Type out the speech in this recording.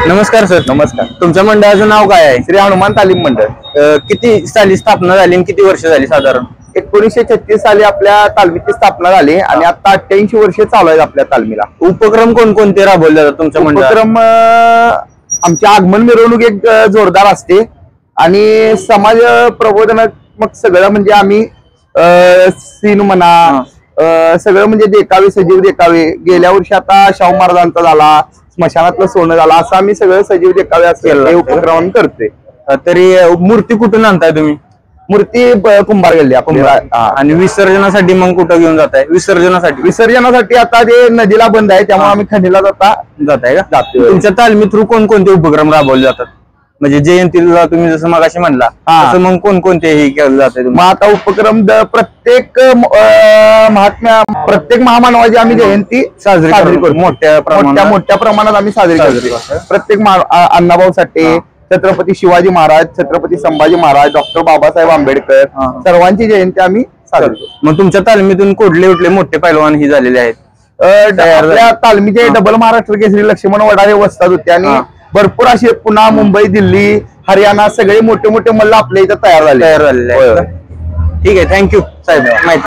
नमस्कार सर. नमस्कार. तुमच्या मंडळाचं नाव काय आहे? श्री हनुमान तालीम मंडळ. किती साली स्थापना झाली आणि किती वर्ष झाली साधारण? 1936 साली आपल्या तालमीची स्थापना झाली आणि आता 88 वर्षे चालू आहेत आपल्या तालमीला. उपक्रम कोणकोणते राबवले जातात तुमच्या मंडळात? उपक्रम आमची आगमन मिरवणूक एक जोरदार असते आणि समाज प्रबोधनात्मक सगळं म्हणजे आम्ही सीन म्हणा सगळं म्हणजे देखावे, सजीव देखावे. गेल्या वर्षी आता शाहू महाराजांचा झाला, स्मशानातलं सोनं झाला, असं आम्ही सगळं सजीव देखावे असं उपक्रम करतोय. तरी मूर्ती कुठून आणताय तुम्ही? मूर्ती कुंभार गल्ली आपल्या. आणि विसर्जनासाठी मग कुठं घेऊन जाताय? विसर्जनासाठी आता ते नदीला बंद आहे, त्यामुळे आम्ही खंडीला जाताय का? जातोय. तुमच्या तालमी थ्रू कोणकोणते उपक्रम राबवले जातात? म्हणजे जयंतीला तुम्ही जसं मगाशी म्हणला तसं मग कोणकोणते हे केलं जाते? मग आता उपक्रम प्रत्येक महामानवाची आम्ही जयंती साजरी करतो. मोठ्या प्रमाणात आम्ही साजरी करतो. प्रत्येक अण्णाभाऊ साठे, छत्रपती शिवाजी महाराज, छत्रपती संभाजी महाराज, डॉक्टर बाबासाहेब आंबेडकर, सर्वांची जयंती आम्ही साजरी करतो. मग तुमच्या तालमीतून कुठले मोठे पैलवान ही झालेले आहेत? आपल्या तालमीचे डबल महाराष्ट्र केसरी लक्ष्मण वडाळे वस्ताद होते आणि भरपूर असे पुन्हा मुंबई, दिल्ली, हरियाणा सगळे मोठे मोठे मल्ल आपल्या इथं तयार झालेले आहेत. ठीक आहे, थँक्यू साहेब.